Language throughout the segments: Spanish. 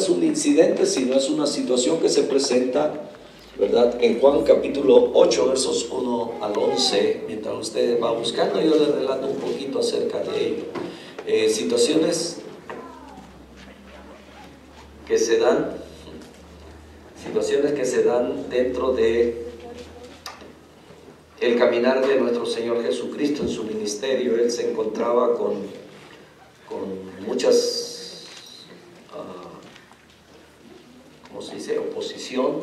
es un incidente, sino es una situación que se presenta, ¿verdad? En Juan capítulo 8, versos 1 al 11. Mientras usted va buscando, yo le relato un poquito acerca de ello. Situaciones que se dan dentro de el caminar de nuestro Señor Jesucristo en su ministerio. Él se encontraba con muchas, ¿cómo se dice?, oposición,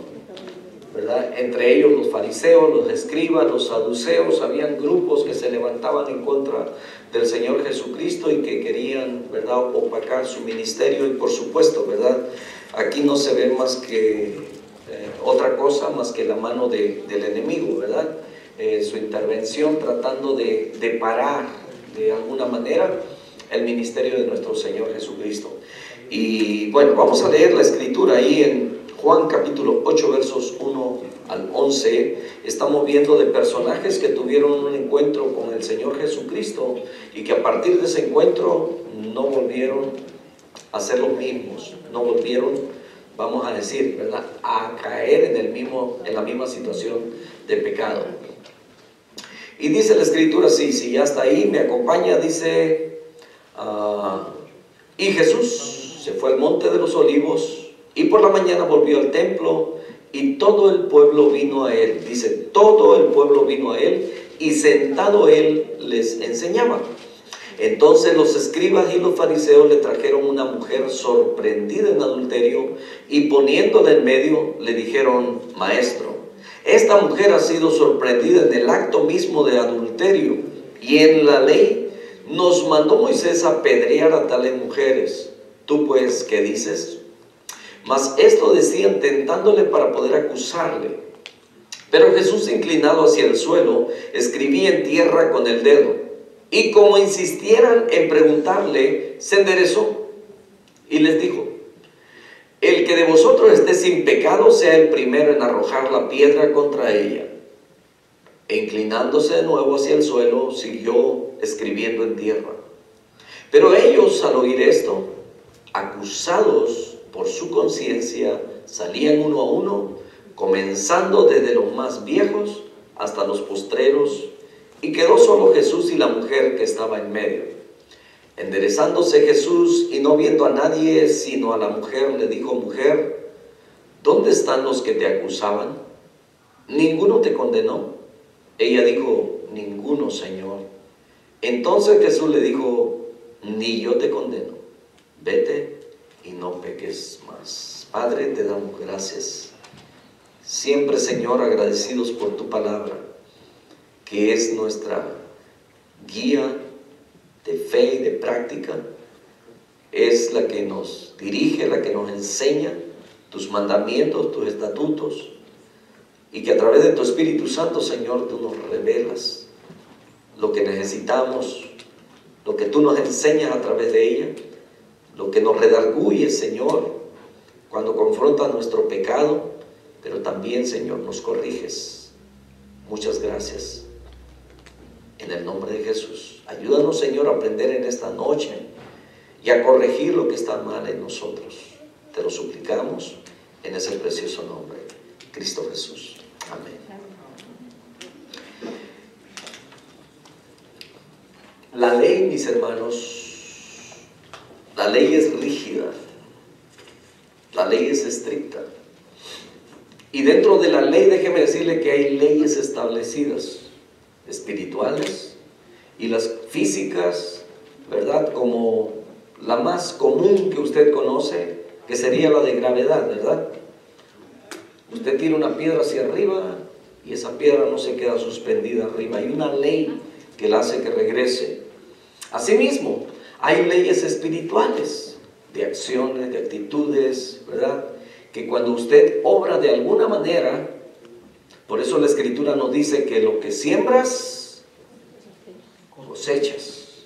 ¿verdad? Entre ellos los fariseos, los escribas, los saduceos. Habían grupos que se levantaban en contra del Señor Jesucristo y que querían, ¿verdad?, opacar su ministerio. Y por supuesto, ¿verdad?, aquí no se ve más que otra cosa más que la mano del enemigo, ¿verdad? Su intervención tratando de parar de alguna manera el ministerio de nuestro Señor Jesucristo. Y bueno, vamos a leer la escritura ahí en Juan capítulo 8, versos 1 al 11. Estamos viendo de personajes que tuvieron un encuentro con el Señor Jesucristo y que a partir de ese encuentro no volvieron a ser los mismos, no volvieron, vamos a decir, ¿verdad?, a caer en la misma situación de pecado. Y dice la escritura así, si ya está ahí, me acompaña, dice, y Jesús se fue al monte de los olivos y por la mañana volvió al templo y todo el pueblo vino a él. Dice, todo el pueblo vino a él y sentado él les enseñaba. Entonces los escribas y los fariseos le trajeron una mujer sorprendida en adulterio y poniéndola en medio le dijeron, maestro, esta mujer ha sido sorprendida en el acto mismo de adulterio y en la ley nos mandó Moisés a apedrear a tales mujeres. ¿Tú pues qué dices? Mas esto decían tentándole para poder acusarle. Pero Jesús, inclinado hacia el suelo, escribía en tierra con el dedo. Y como insistieran en preguntarle, se enderezó y les dijo, el que de vosotros esté sin pecado sea el primero en arrojar la piedra contra ella. E inclinándose de nuevo hacia el suelo, siguió escribiendo en tierra. Pero ellos, al oír esto, acusados por su conciencia, salían uno a uno, comenzando desde los más viejos hasta los postreros, y quedó solo Jesús y la mujer que estaba en medio. Enderezándose Jesús y no viendo a nadie sino a la mujer, le dijo, mujer, ¿dónde están los que te acusaban? ¿Ninguno te condenó? Ella dijo, ninguno, Señor. Entonces Jesús le dijo, ni yo te condeno, vete y no peques más. Padre, te damos gracias. Siempre, Señor, agradecidos por tu palabra, que es nuestra guía de fe y de práctica, es la que nos dirige, la que nos enseña tus mandamientos, tus estatutos, y que a través de tu Espíritu Santo, Señor, tú nos revelas lo que necesitamos, lo que tú nos enseñas a través de ella, lo que nos redarguye, Señor, cuando confrontas nuestro pecado, pero también, Señor, nos corriges. Muchas gracias. En el nombre de Jesús, ayúdanos, Señor, a aprender en esta noche y a corregir lo que está mal en nosotros. Te lo suplicamos en ese precioso nombre, Cristo Jesús. Amén. La ley, mis hermanos, la ley es rígida, la ley es estricta. Y dentro de la ley, déjeme decirle que hay leyes establecidas, espirituales y las físicas, ¿verdad? Como la más común que usted conoce, que sería la de gravedad, ¿verdad? Usted tira una piedra hacia arriba y esa piedra no se queda suspendida arriba. Hay una ley que la hace que regrese. Asimismo, hay leyes espirituales, de acciones, de actitudes, ¿verdad? Que cuando usted obra de alguna manera, por eso la Escritura nos dice que lo que siembras, cosechas.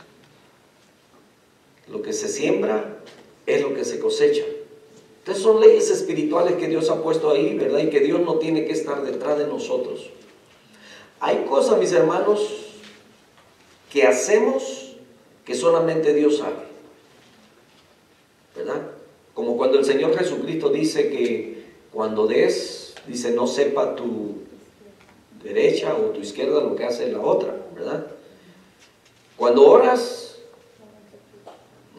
Lo que se siembra es lo que se cosecha. Entonces son leyes espirituales que Dios ha puesto ahí, ¿verdad? Y que Dios no tiene que estar detrás de nosotros. Hay cosas, mis hermanos, que hacemos que solamente Dios sabe, ¿verdad? Como cuando el Señor Jesús dice que cuando des, dice, no sepa tu derecha o tu izquierda lo que hace la otra, ¿verdad? Cuando oras,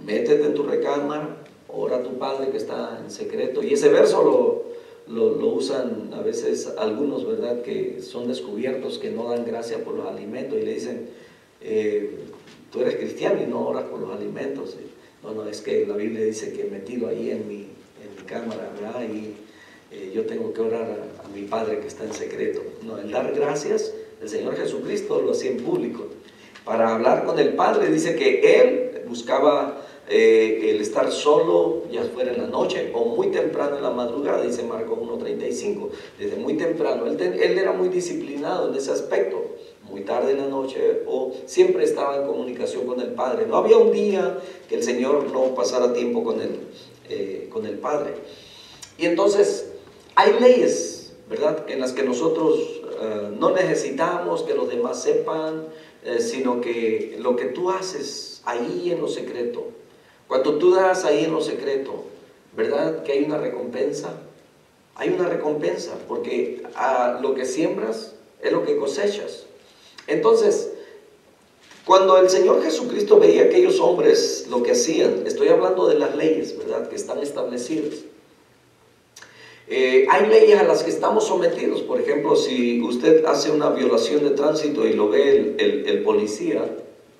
métete en tu recámara, ora a tu Padre que está en secreto. Y ese verso lo usan a veces algunos, ¿verdad?, que son descubiertos, que no dan gracia por los alimentos y le dicen, tú eres cristiano y no oras por los alimentos. No, es que la Biblia dice que metido ahí en mi cámara, ¿verdad?, y yo tengo que orar a mi Padre que está en secreto. No, el dar gracias, el Señor Jesucristo lo hacía en público. Para hablar con el Padre, dice que Él buscaba el estar solo, ya fuera en la noche o muy temprano en la madrugada, dice Marcos 1:35, desde muy temprano. Él era muy disciplinado en ese aspecto, muy tarde en la noche, o siempre estaba en comunicación con el Padre. No había un día que el Señor no pasara tiempo con el Padre. Y entonces hay leyes, ¿verdad?, en las que nosotros no necesitamos que los demás sepan, sino que lo que tú haces ahí en lo secreto, cuando tú das ahí en lo secreto, ¿verdad?, que hay una recompensa. Hay una recompensa, porque lo que siembras es lo que cosechas. Entonces, cuando el Señor Jesucristo veía a aquellos hombres lo que hacían, estoy hablando de las leyes, ¿verdad?, que están establecidas. Hay leyes a las que estamos sometidos. Por ejemplo, si usted hace una violación de tránsito y lo ve el policía,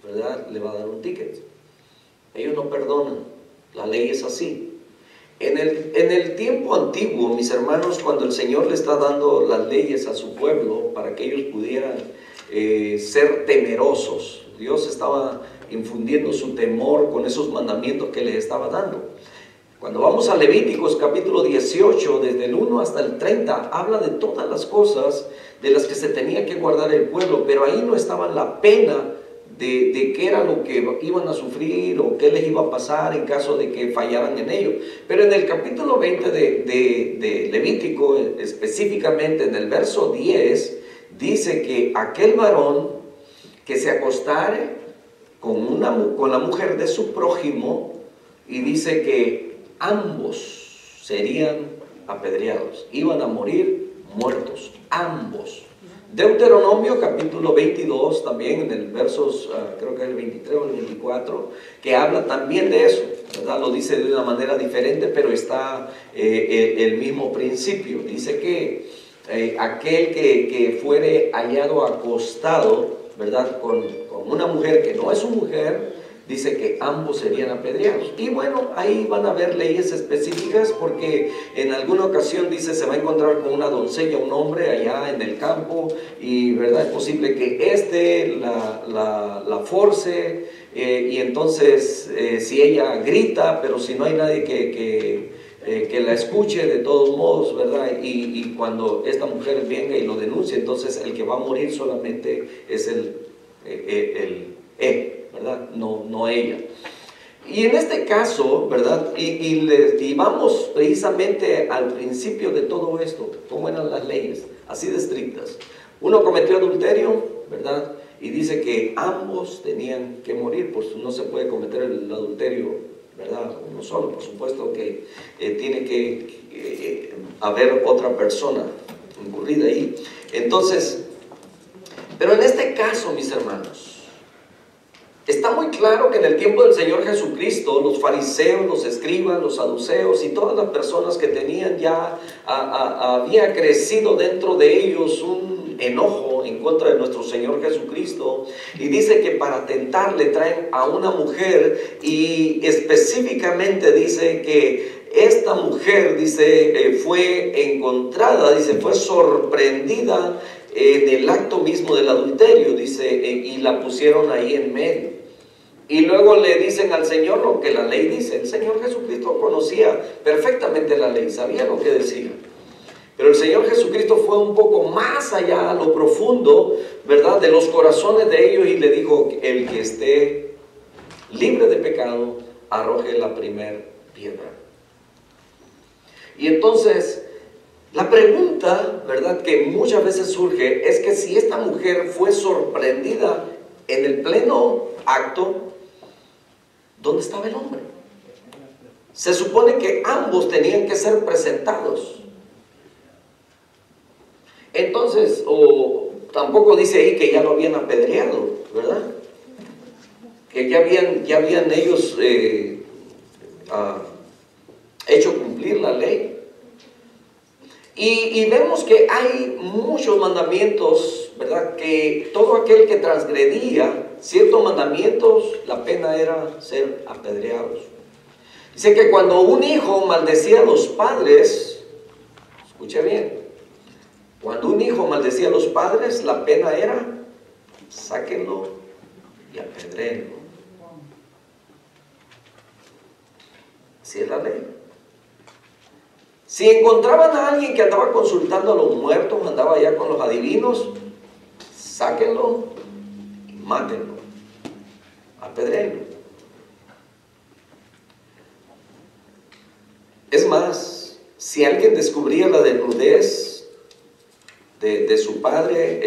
¿verdad?, le va a dar un ticket. Ellos no perdonan, la ley es así. En el tiempo antiguo, mis hermanos, cuando el Señor le está dando las leyes a su pueblo para que ellos pudieran ser temerosos, Dios estaba infundiendo su temor con esos mandamientos que les estaba dando. Cuando vamos a Levíticos capítulo 18, desde el 1 hasta el 30, habla de todas las cosas de las que se tenía que guardar el pueblo, pero ahí no estaba la pena de qué era lo que iban a sufrir o qué les iba a pasar en caso de que fallaran en ello. Pero en el capítulo 20 de Levítico, específicamente en el verso 10, dice que aquel varón que se acostare con la mujer de su prójimo, y dice que ambos serían apedreados, iban a morir muertos, ambos. Deuteronomio capítulo 22, también en el versos, creo que es el 23 o el 24, que habla también de eso, ¿verdad? Lo dice de una manera diferente, pero está el mismo principio. Dice que aquel que fuere hallado acostado, ¿verdad?, con una mujer que no es su mujer, dice que ambos serían apedreados. Y bueno, ahí van a haber leyes específicas, porque en alguna ocasión dice se va a encontrar con una doncella, un hombre allá en el campo, y verdad, es posible que la force, y entonces si ella grita, pero si no hay nadie que la escuche de todos modos, ¿verdad? Y cuando esta mujer venga y lo denuncie, entonces el que va a morir solamente es ¿verdad? No ella. Y en este caso, ¿verdad? Y vamos precisamente al principio de todo esto, cómo eran las leyes, así de estrictas. Uno cometió adulterio, ¿verdad?, y dice que ambos tenían que morir, pues no se puede cometer el adulterio, ¿verdad?, uno solo. Por supuesto que tiene que haber otra persona incurrida ahí. Entonces, pero en este caso, mis hermanos, está muy claro que en el tiempo del Señor Jesucristo, los fariseos, los escribas, los saduceos y todas las personas que tenían ya, había crecido dentro de ellos un enojo en contra de nuestro Señor Jesucristo, y dice que para tentarle traen a una mujer, y específicamente dice que esta mujer, dice, fue encontrada, dice, fue sorprendida en el acto mismo del adulterio, dice, y la pusieron ahí en medio. Y luego le dicen al Señor lo que la ley dice. El Señor Jesucristo conocía perfectamente la ley, sabía lo que decía. Pero el Señor Jesucristo fue un poco más allá, a lo profundo, ¿verdad?, de los corazones de ellos, y le dijo: el que esté libre de pecado, arroje la primer piedra. Y entonces, la pregunta, ¿verdad?, que muchas veces surge es que si esta mujer fue sorprendida en el pleno acto, ¿dónde estaba el hombre? se supone que ambos tenían que ser presentados. Entonces, tampoco dice ahí que ya lo habían apedreado, ¿verdad? Que ya habían ellos hecho cumplir la ley. Y vemos que hay muchos mandamientos, ¿verdad? Que todo aquel que transgredía ciertos mandamientos, la pena era ser apedreados. Dice que cuando un hijo maldecía a los padres, escuche bien, cuando un hijo maldecía a los padres, la pena era sáquenlo y apedréenlo. Así es la ley. Si encontraban a alguien que andaba consultando a los muertos, andaba allá con los adivinos, sáquenlo y mátenlo, apedréenlo. Es más, si alguien descubría la desnudez de su padre,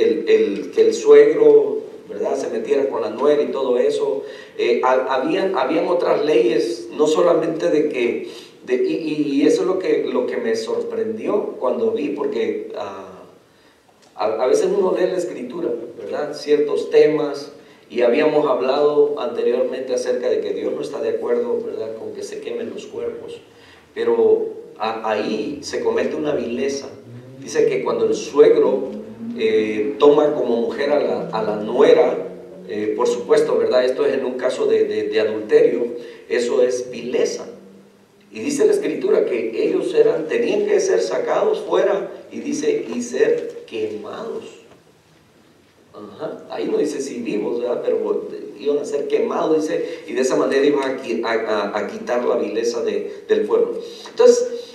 que el suegro, ¿verdad?, se metiera con la nuera y todo eso, habían otras leyes, no solamente de que, y eso es lo que me sorprendió cuando vi, porque a veces uno lee la escritura, ¿verdad?, ciertos temas, y habíamos hablado anteriormente acerca de que Dios no está de acuerdo, ¿verdad?, con que se quemen los cuerpos, pero ahí se comete una vileza. Dice que cuando el suegro toma como mujer a la nuera, por supuesto, ¿verdad?, esto es en un caso de adulterio, eso es vileza. Y dice la escritura que ellos tenían que ser sacados fuera, y dice, y ser quemados. Ajá. Ahí no dice si vivos, ¿verdad?, pero iban a ser quemados, dice, y de esa manera iban a quitar la vileza del pueblo. Entonces,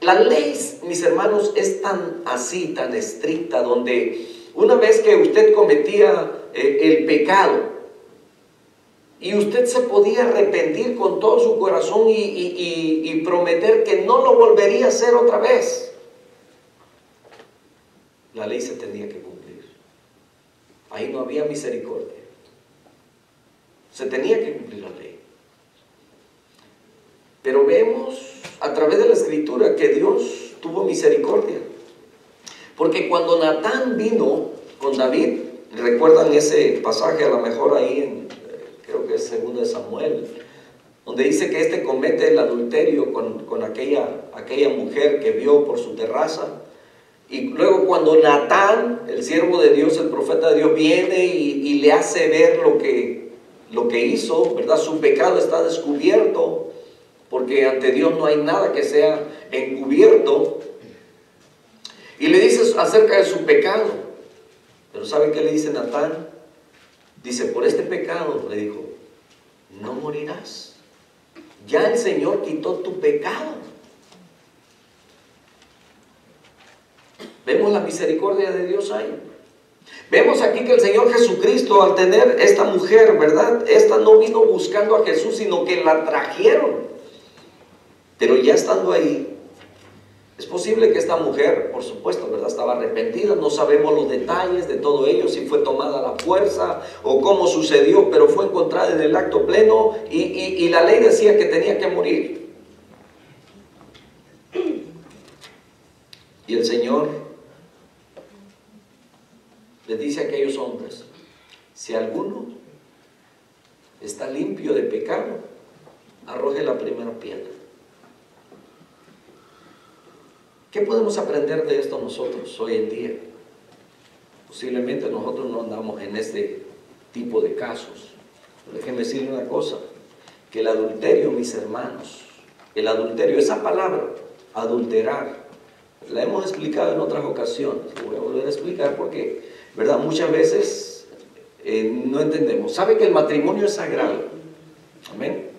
la ley, mis hermanos, es tan así, tan estricta, donde una vez que usted cometía el pecado, y usted se podía arrepentir con todo su corazón y prometer que no lo volvería a hacer otra vez, la ley se tenía que cumplir. Ahí no había misericordia. Se tenía que cumplir la ley. Pero vemos a través de la escritura que Dios tuvo misericordia. Porque cuando Natán vino con David, recuerdan ese pasaje a lo mejor ahí creo que es 2 de Samuel, donde dice que este comete el adulterio con aquella mujer que vio por su terraza. Y luego cuando Natán, el siervo de Dios, el profeta de Dios, viene y le hace ver lo que hizo, ¿verdad? Su pecado está descubierto, porque ante Dios no hay nada que sea encubierto. Y le dice acerca de su pecado. Pero ¿sabe qué le dice Natán? Dice, por este pecado, le dijo, no morirás. Ya el Señor quitó tu pecado. Vemos la misericordia de Dios ahí. Vemos aquí que el Señor Jesucristo, al tener esta mujer, ¿verdad?, esta no vino buscando a Jesús, sino que la trajeron. Pero ya estando ahí, es posible que esta mujer, por supuesto, ¿verdad?, estaba arrepentida. No sabemos los detalles de todo ello, si fue tomada a la fuerza o cómo sucedió, pero fue encontrada en el acto pleno y la ley decía que tenía que morir. Y el Señor les dice a aquellos hombres, si alguno está limpio de pecado, arroje la primera piedra. ¿Qué podemos aprender de esto nosotros hoy en día? Posiblemente nosotros no andamos en este tipo de casos. Pero déjenme decirle una cosa, que el adulterio, mis hermanos, el adulterio, esa palabra, adulterar, la hemos explicado en otras ocasiones. Voy a volver a explicar porque, ¿verdad?, muchas veces no entendemos. ¿Sabe que el matrimonio es sagrado? Amén.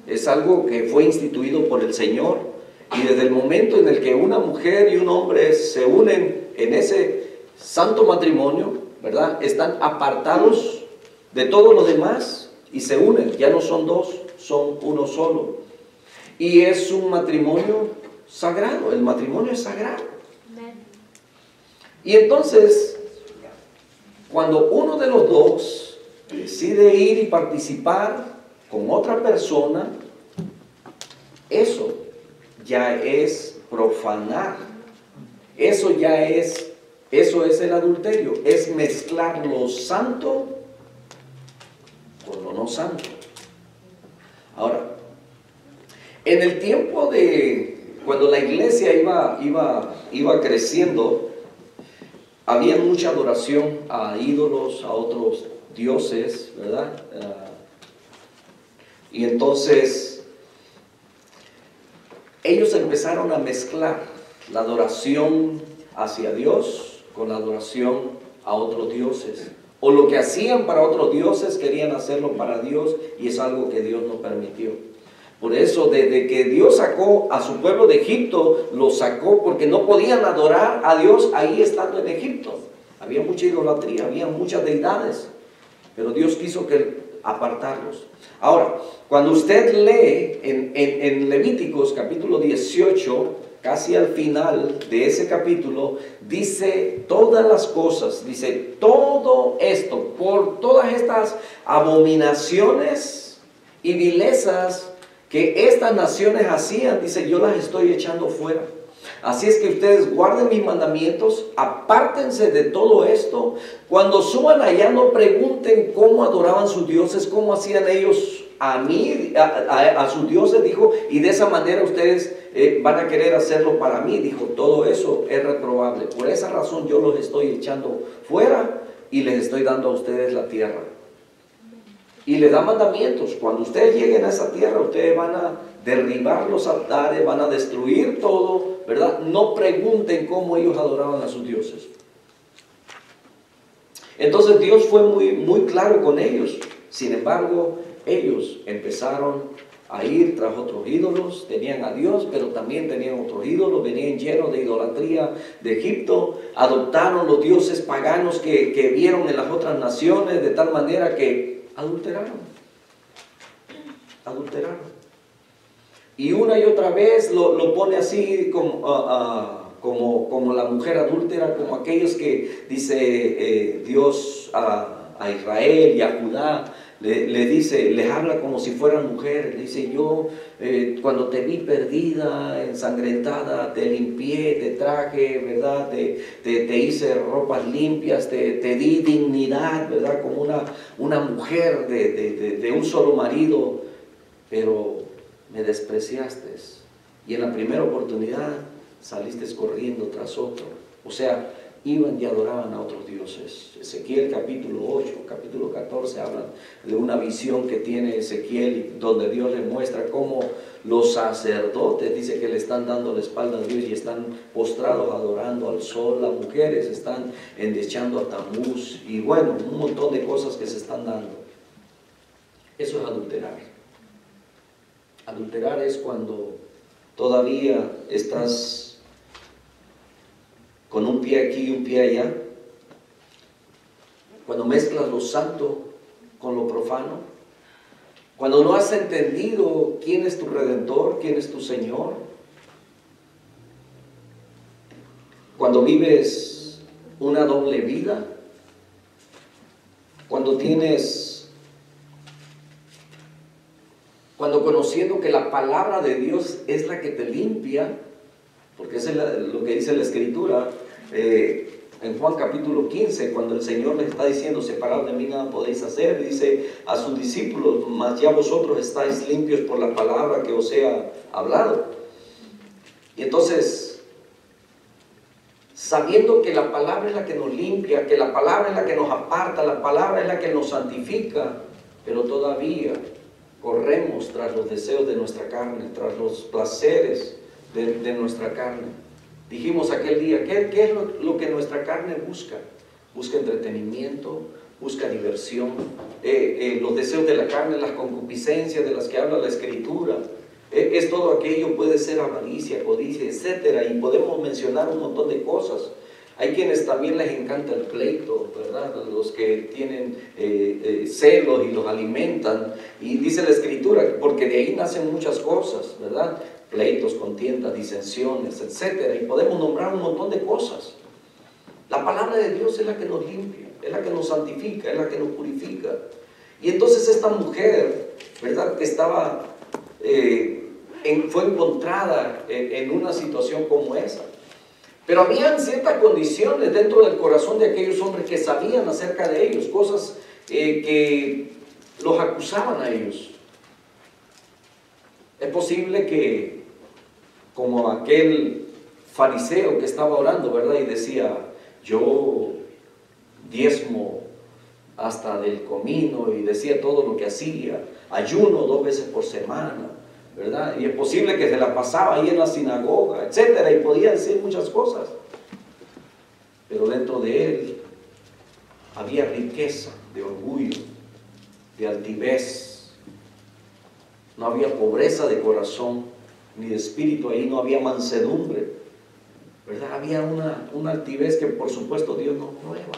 Es algo que fue instituido por el Señor. Y desde el momento en el que una mujer y un hombre se unen en ese santo matrimonio, ¿verdad?, están apartados de todo lo demás y se unen. Ya no son dos, son uno solo. Y es un matrimonio sagrado. El matrimonio es sagrado. Y entonces, cuando uno de los dos decide ir y participar con otra persona, Eso ya es profanar. Eso es el adulterio. Es mezclar lo santo con lo no santo. Ahora, en el tiempo de cuando la iglesia iba creciendo, había mucha adoración a ídolos, a otros dioses, ¿verdad? Y entonces ellos empezaron a mezclar la adoración hacia Dios con la adoración a otros dioses. O lo que hacían para otros dioses, querían hacerlo para Dios, y es algo que Dios no permitió. Por eso, desde que Dios sacó a su pueblo de Egipto, lo sacó porque no podían adorar a Dios ahí estando en Egipto. Había mucha idolatría, había muchas deidades, pero Dios quiso apartarlos. Ahora, cuando usted lee en Levíticos capítulo 18, casi al final de ese capítulo, dice todas las cosas, dice todo esto, por todas estas abominaciones y vilezas que estas naciones hacían, dice, yo las estoy echando fuera. Así es que ustedes guarden mis mandamientos, apártense de todo esto. Cuando suban allá, no pregunten cómo adoraban sus dioses, cómo hacían ellos a sus dioses, dijo, y de esa manera ustedes van a querer hacerlo para mí. Dijo, todo eso es reprobable. Por esa razón yo los estoy echando fuera y les estoy dando a ustedes la tierra. Y les da mandamientos. Cuando ustedes lleguen a esa tierra, ustedes van a derribar los altares, van a destruir todo, ¿verdad? No pregunten cómo ellos adoraban a sus dioses. Entonces Dios fue muy claro con ellos. Sin embargo, ellos empezaron a ir tras otros ídolos. Tenían a Dios, pero también tenían otros ídolos. Venían llenos de idolatría de Egipto. Adoptaron los dioses paganos que vieron en las otras naciones, de tal manera que adulteraron. Y una y otra vez lo pone así como la mujer adúltera, como aquellos que dice Dios a Israel y a Judá, le dice, les habla como si fueran mujeres. Le dice, yo cuando te vi perdida, ensangrentada, te limpié, te traje, ¿verdad? Te hice ropas limpias, te di dignidad, ¿verdad? Como una mujer de un solo marido, pero me despreciaste, y en la primera oportunidad saliste corriendo tras otro. O sea, iban y adoraban a otros dioses. Ezequiel capítulo 8, capítulo 14 hablan de una visión que tiene Ezequiel, donde Dios le muestra cómo los sacerdotes, dice que le están dando la espalda a Dios y están postrados adorando al sol. Las mujeres están endechando a Tamuz, y bueno, un montón de cosas que se están dando. Eso es adulterar. Adulterar es cuando todavía estás con un pie aquí y un pie allá, cuando mezclas lo santo con lo profano, cuando no has entendido quién es tu Redentor, quién es tu Señor, cuando vives una doble vida, cuando conociendo que la palabra de Dios es la que te limpia, porque eso es lo que dice la Escritura, en Juan capítulo 15, cuando el Señor les está diciendo, separados de mí nada podéis hacer, dice a sus discípulos, mas ya vosotros estáis limpios por la palabra que os he hablado. Y entonces, sabiendo que la palabra es la que nos limpia, que la palabra es la que nos aparta, la palabra es la que nos santifica, pero todavía corremos tras los deseos de nuestra carne, tras los placeres de nuestra carne. Dijimos aquel día, ¿qué es lo que nuestra carne busca? Busca entretenimiento, busca diversión, los deseos de la carne, las concupiscencias de las que habla la Escritura. Es todo aquello, puede ser avaricia, codicia, etcétera, y podemos mencionar un montón de cosas. Hay quienes también les encanta el pleito, ¿verdad? Los que tienen celos y los alimentan. Y dice la Escritura, porque de ahí nacen muchas cosas, ¿verdad? Pleitos, contiendas, disensiones, etcétera. Y podemos nombrar un montón de cosas. La palabra de Dios es la que nos limpia, es la que nos santifica, es la que nos purifica. Y entonces esta mujer, ¿verdad? Que estaba fue encontrada en una situación como esa. Pero habían ciertas condiciones dentro del corazón de aquellos hombres que sabían acerca de ellos, cosas que los acusaban a ellos. Es posible que, como aquel fariseo que estaba orando, ¿verdad? Y decía, yo diezmo hasta del comino, y decía todo lo que hacía, ayuno 2 veces por semana, ¿verdad? Y es posible que se la pasaba ahí en la sinagoga, etcétera, y podía decir muchas cosas. Pero dentro de él había riqueza de orgullo, de altivez. No había pobreza de corazón, ni de espíritu, ahí no había mansedumbre, ¿verdad? Había una altivez que por supuesto Dios no prueba.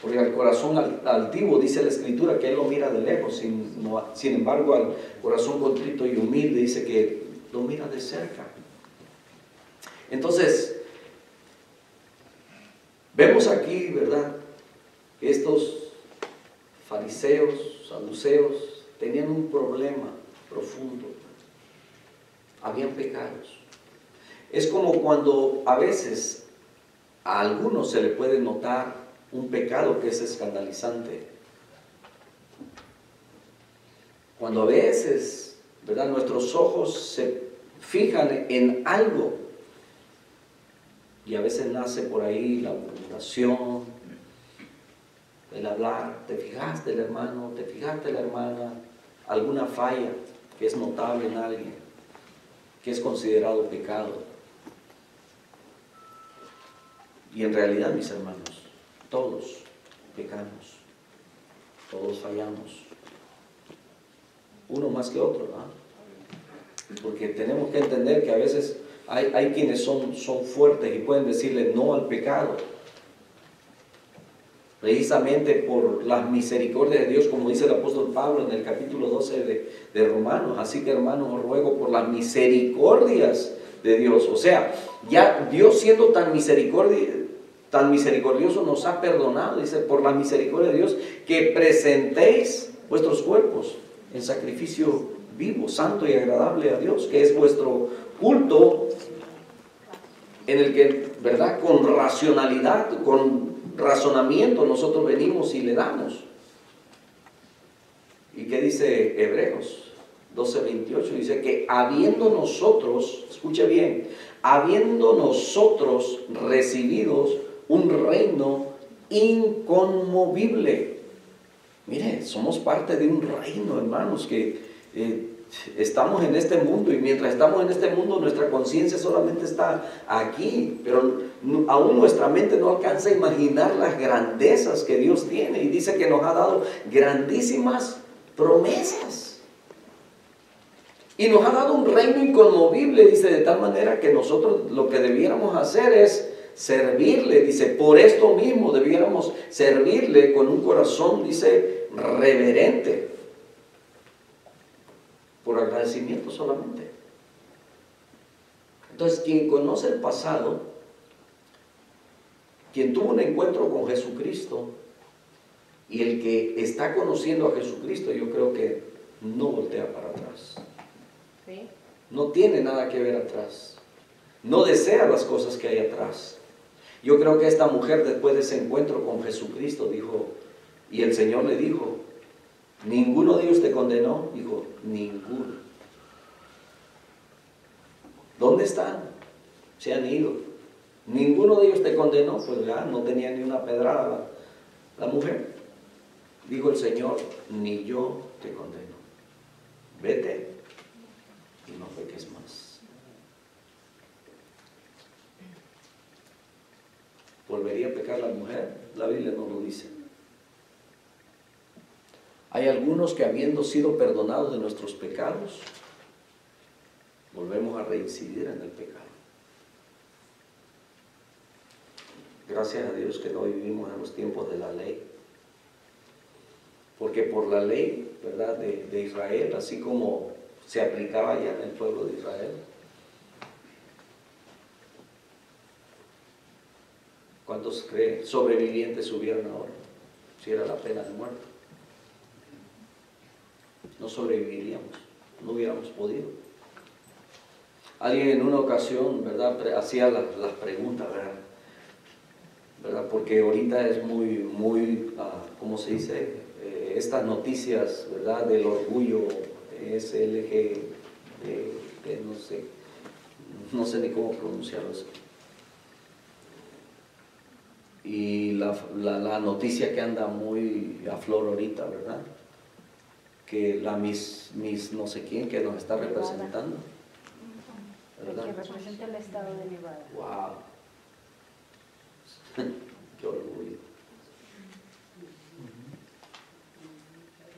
Porque al corazón altivo, dice la Escritura, que Él lo mira de lejos, sin embargo al corazón contrito y humilde dice que lo mira de cerca. Entonces, vemos aquí, ¿verdad?, que estos fariseos, saduceos, tenían un problema profundo. Habían pecados. Es como cuando a veces a algunos se le puede notar un pecado que es escandalizante. Cuando a veces, ¿verdad?, nuestros ojos se fijan en algo y a veces nace por ahí la murmuración, el hablar, te fijaste el hermano, te fijaste la hermana, alguna falla que es notable en alguien, que es considerado pecado. Y en realidad, mis hermanos, todos pecamos, todos fallamos, uno más que otro, ¿no? Porque tenemos que entender que a veces hay quienes son fuertes y pueden decirle no al pecado, precisamente por las misericordias de Dios, como dice el apóstol Pablo en el capítulo 12 de Romanos. Así que, hermanos, os ruego por las misericordias de Dios. O sea, ya Dios, siendo tan misericordioso, nos ha perdonado, dice, por la misericordia de Dios, que presentéis vuestros cuerpos en sacrificio vivo, santo y agradable a Dios, que es vuestro culto, en el que, ¿verdad?, con racionalidad, con razonamiento nosotros venimos y le damos. ¿Y qué dice Hebreos 12:28? Dice que habiendo nosotros, escuche bien, habiendo nosotros recibido un reino inconmovible. Mire, somos parte de un reino, hermanos, que estamos en este mundo, y mientras estamos en este mundo nuestra conciencia solamente está aquí, pero aún nuestra mente no alcanza a imaginar las grandezas que Dios tiene, y dice que nos ha dado grandísimas promesas y nos ha dado un reino inconmovible, dice, de tal manera que nosotros lo que debiéramos hacer es servirle. Dice, por esto mismo debiéramos servirle con un corazón, dice, reverente, por agradecimiento solamente. Entonces, quien conoce el pasado, quien tuvo un encuentro con Jesucristo, y el que está conociendo a Jesucristo, yo creo que no voltea para atrás. ¿Sí? No tiene nada que ver atrás. No desea las cosas que hay atrás. Yo creo que esta mujer, después de ese encuentro con Jesucristo, dijo, y el Señor le dijo, ¿ninguno de ellos te condenó? Dijo, ninguno. ¿Dónde están? Se han ido. ¿Ninguno de ellos te condenó? Pues ya no tenía ni una pedrada la mujer. Dijo el Señor, ni yo te condeno. Vete y no peques más. ¿Volvería a pecar la mujer? La Biblia no lo dice. Hay algunos que, habiendo sido perdonados de nuestros pecados, volvemos a reincidir en el pecado. Gracias a Dios que no vivimos en los tiempos de la ley. Porque por la ley, ¿verdad?, de Israel, así como se aplicaba ya en el pueblo de Israel, ¿cuántos creen sobrevivientes hubieran ahora? Si era la pena de muerte. No sobreviviríamos, no hubiéramos podido. Alguien en una ocasión, ¿verdad?, hacía las preguntas, ¿verdad? Porque ahorita es muy, ¿cómo se dice? Estas noticias, ¿verdad?, del orgullo SLG, no sé ni cómo pronunciarlo eso. Y la noticia que anda muy a flor ahorita, ¿verdad?, que la Miss no sé quién que nos está representando, ¿verdad? Que representa el estado de Nevada. ¡Wow! ¡Qué orgullo!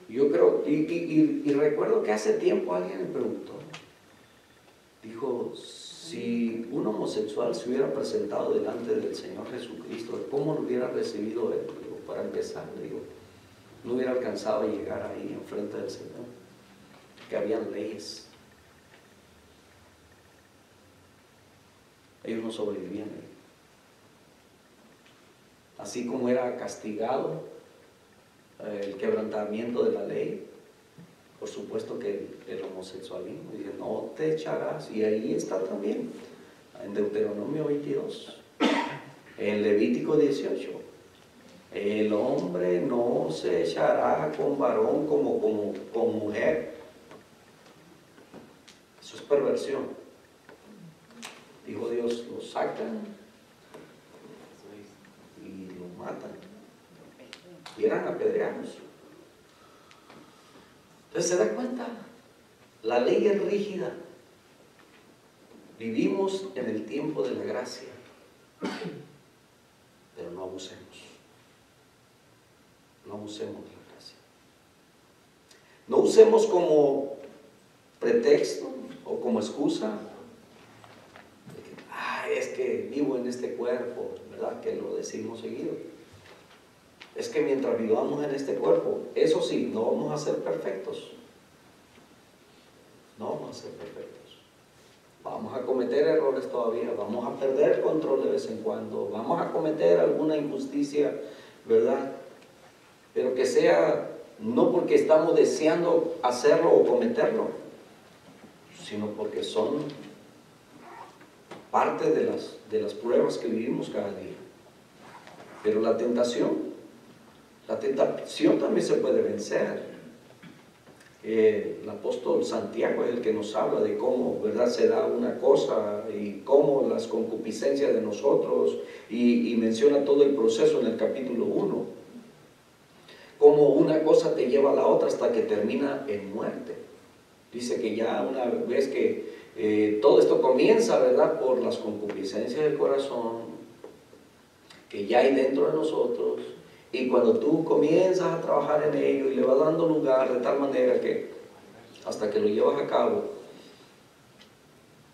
Yo creo, y recuerdo que hace tiempo alguien me preguntó, dijo, si un homosexual se hubiera presentado delante del Señor Jesucristo, ¿cómo lo hubiera recibido él? Digo, para empezar, digo, no hubiera alcanzado a llegar ahí enfrente del Señor, que habían leyes. Ellos no sobrevivían ahí. Así como era castigado el quebrantamiento de la ley, por supuesto que el homosexualismo, dice, no te echarás, y ahí está también, en Deuteronomio 22, en Levítico 18, el hombre no se echará con varón como con mujer. Eso es perversión. Dijo Dios, lo sacan y lo matan. Y eran apedreados. Entonces, ¿se da cuenta? La ley es rígida. Vivimos en el tiempo de la gracia, pero no abusemos. No abusemos de la gracia. No usemos como pretexto o como excusa de que, es que vivo en este cuerpo, ¿verdad? Que lo decimos seguido. Es que mientras vivamos en este cuerpo, eso sí, no vamos a ser perfectos. No vamos a ser perfectos. Vamos a cometer errores todavía, vamos a perder control de vez en cuando, vamos a cometer alguna injusticia, ¿verdad? Pero que sea no porque estamos deseando hacerlo o cometerlo, sino porque son parte de las pruebas que vivimos cada día. Pero la tentación también se puede vencer. El apóstol Santiago es el que nos habla de cómo, ¿verdad?, se da una cosa y cómo las concupiscencias de nosotros, y menciona todo el proceso en el capítulo 1, cómo una cosa te lleva a la otra hasta que termina en muerte. Dice que ya una vez que todo esto comienza, ¿verdad?, por las concupiscencias del corazón que ya hay dentro de nosotros. Y cuando tú comienzas a trabajar en ello y le vas dando lugar de tal manera que hasta que lo llevas a cabo,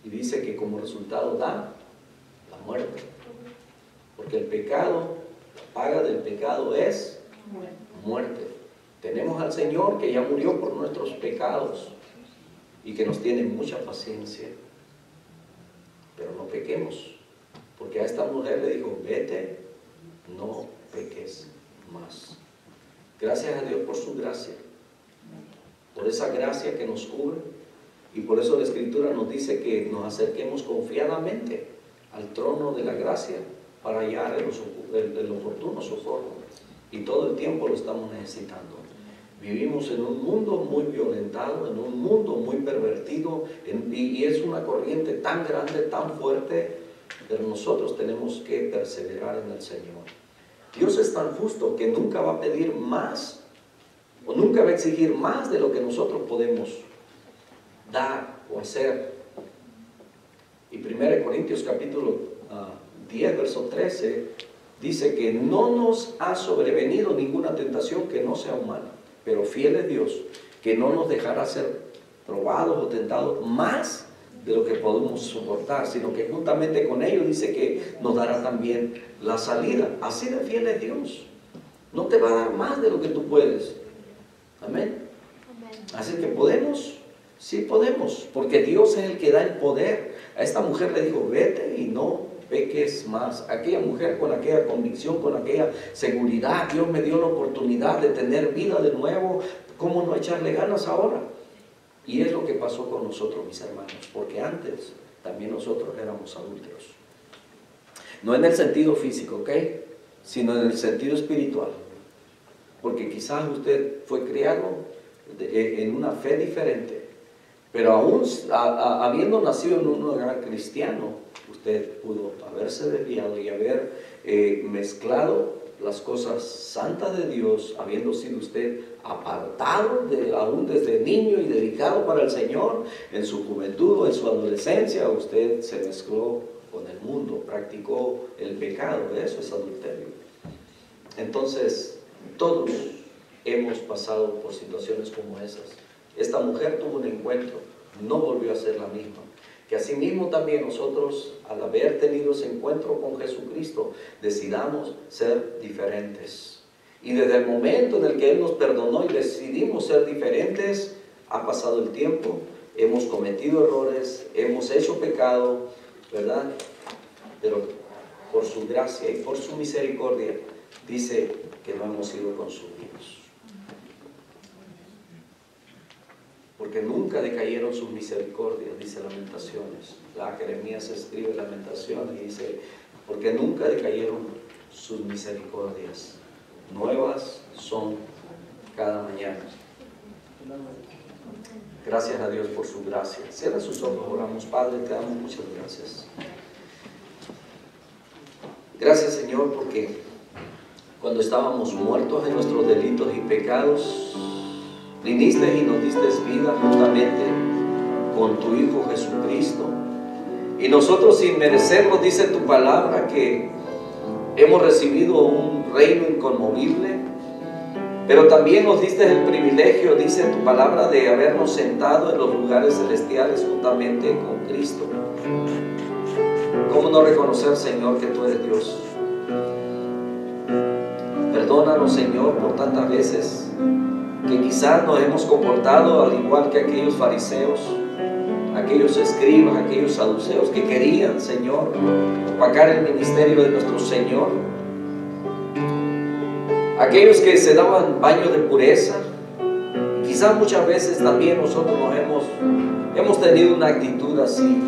y dice que como resultado da la muerte. Porque el pecado, la paga del pecado es muerte. Tenemos al Señor que ya murió por nuestros pecados y que nos tiene mucha paciencia. Pero no pequemos, porque a esta mujer le dijo, vete, no peques más. Gracias a Dios por su gracia, por esa gracia que nos cubre, y por eso la Escritura nos dice que nos acerquemos confiadamente al trono de la gracia para hallar el oportuno socorro, y todo el tiempo lo estamos necesitando. Vivimos en un mundo muy violentado, en un mundo muy pervertido, y es una corriente tan grande, tan fuerte, pero nosotros tenemos que perseverar en el Señor. Dios es tan justo que nunca va a pedir más o nunca va a exigir más de lo que nosotros podemos dar o hacer. Y 1 Corintios capítulo 10, verso 13, dice que no nos ha sobrevenido ninguna tentación que no sea humana, pero fiel es Dios, que no nos dejará ser probados o tentados más de lo que podemos soportar, sino que juntamente con ello dice que nos dará también la salida. Así de fiel es Dios. No te va a dar más de lo que tú puedes. Amén. Así que podemos, sí podemos, porque Dios es el que da el poder. A esta mujer le dijo, vete y no peques más. Aquella mujer con aquella convicción, con aquella seguridad, Dios me dio la oportunidad de tener vida de nuevo, ¿cómo no echarle ganas ahora? Y es lo que pasó con nosotros, mis hermanos, porque antes también nosotros éramos adúlteros. No en el sentido físico, ¿ok? Sino en el sentido espiritual. Porque quizás usted fue criado en una fe diferente, pero aún habiendo nacido en un hogar cristiano, usted pudo haberse desviado y haber mezclado las cosas santas de Dios, habiendo sido usted apartado aún desde niño y dedicado para el Señor. En su juventud o en su adolescencia usted se mezcló con el mundo, practicó el pecado. Eso es adulterio. Entonces todos hemos pasado por situaciones como esas. Esta mujer tuvo un encuentro, no volvió a ser la misma. Que asimismo también nosotros, al haber tenido ese encuentro con Jesucristo, decidamos ser diferentes. Y desde el momento en el que Él nos perdonó y decidimos ser diferentes, ha pasado el tiempo, hemos cometido errores, hemos hecho pecado, ¿verdad? Pero por su gracia y por su misericordia, dice que no hemos sido consumidos. Porque nunca decayeron sus misericordias, dice Lamentaciones. Jeremías escribe Lamentaciones y dice, porque nunca decayeron sus misericordias. Nuevas son cada mañana. Gracias a Dios por su gracia. Cierra sus ojos, oramos. Padre, te damos muchas gracias. Gracias, Señor, porque cuando estábamos muertos en nuestros delitos y pecados, viniste y nos diste vida juntamente con tu Hijo Jesucristo. Y nosotros, sin merecerlo, dice tu palabra, que hemos recibido un reino inconmovible, pero también nos diste el privilegio, dice tu palabra, de habernos sentado en los lugares celestiales juntamente con Cristo. ¿Cómo no reconocer, Señor, que tú eres Dios? Perdónanos, Señor, por tantas veces que quizás nos hemos comportado al igual que aquellos fariseos, aquellos escribas, aquellos saduceos que querían, Señor, opacar el ministerio de nuestro Señor, aquellos que se daban baños de pureza. Quizás muchas veces también nosotros hemos tenido una actitud así,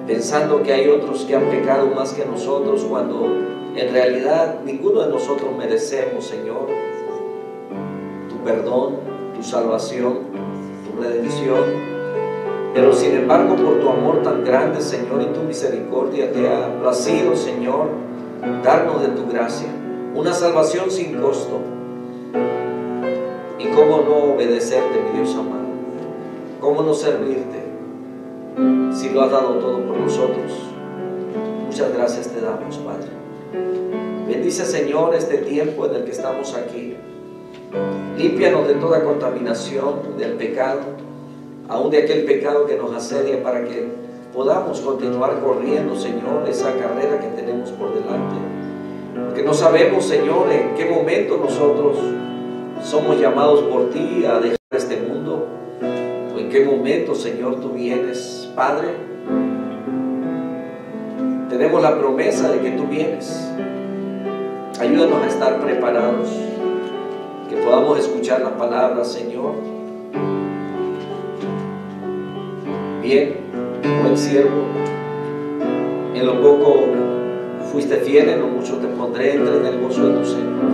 pensando que hay otros que han pecado más que nosotros, cuando en realidad ninguno de nosotros merecemos, Señor, perdón, tu salvación, tu redención. Pero sin embargo, por tu amor tan grande, Señor, y tu misericordia, te ha placido, Señor, darnos de tu gracia una salvación sin costo. Y cómo no obedecerte, mi Dios amado, cómo no servirte si lo has dado todo por nosotros. Muchas gracias te damos, Padre. Bendice, Señor, este tiempo en el que estamos aquí. Límpianos de toda contaminación del pecado, aún de aquel pecado que nos asedia, para que podamos continuar corriendo, Señor, esa carrera que tenemos por delante. Porque no sabemos, Señor, en qué momento nosotros somos llamados por ti a dejar este mundo, o en qué momento, Señor, tú vienes. Padre, tenemos la promesa de que tú vienes. Ayúdanos a estar preparados, que podamos escuchar la palabra, Señor. Bien, buen siervo, en lo poco fuiste fiel, en lo mucho te pondré, entra en el gozo de tu Señor.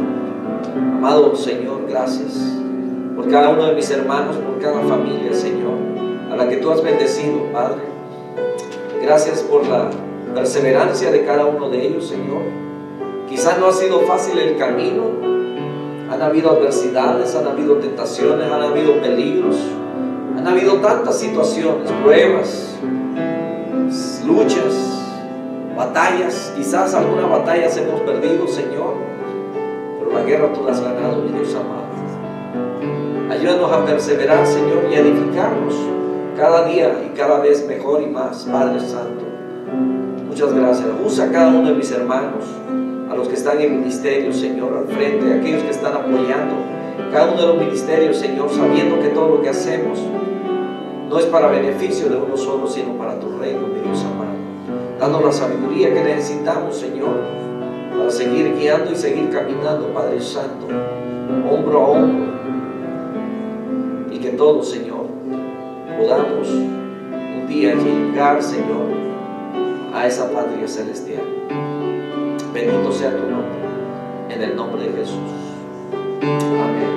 Amado Señor, gracias por cada uno de mis hermanos, por cada familia, Señor, a la que tú has bendecido, Padre. Gracias por la perseverancia de cada uno de ellos, Señor. Quizás no ha sido fácil el camino. Han habido adversidades, han habido tentaciones, han habido peligros, han habido tantas situaciones, pruebas, luchas, batallas. Quizás algunas batallas hemos perdido, Señor, pero la guerra tú la has ganado, mi Dios amado. Ayúdanos a perseverar, Señor, y a edificarnos cada día y cada vez mejor y más, Padre Santo. Muchas gracias. Usa a cada uno de mis hermanos, a los que están en ministerio, Señor, al frente, a aquellos que están apoyando cada uno de los ministerios, Señor, sabiendo que todo lo que hacemos no es para beneficio de uno solo, sino para tu reino, mi Dios amado. Danos la sabiduría que necesitamos, Señor, para seguir guiando y seguir caminando, Padre Santo, hombro a hombro, y que todos, Señor, podamos un día llegar, Señor, a esa patria celestial. Bendito sea tu nombre, en el nombre de Jesús. Amén.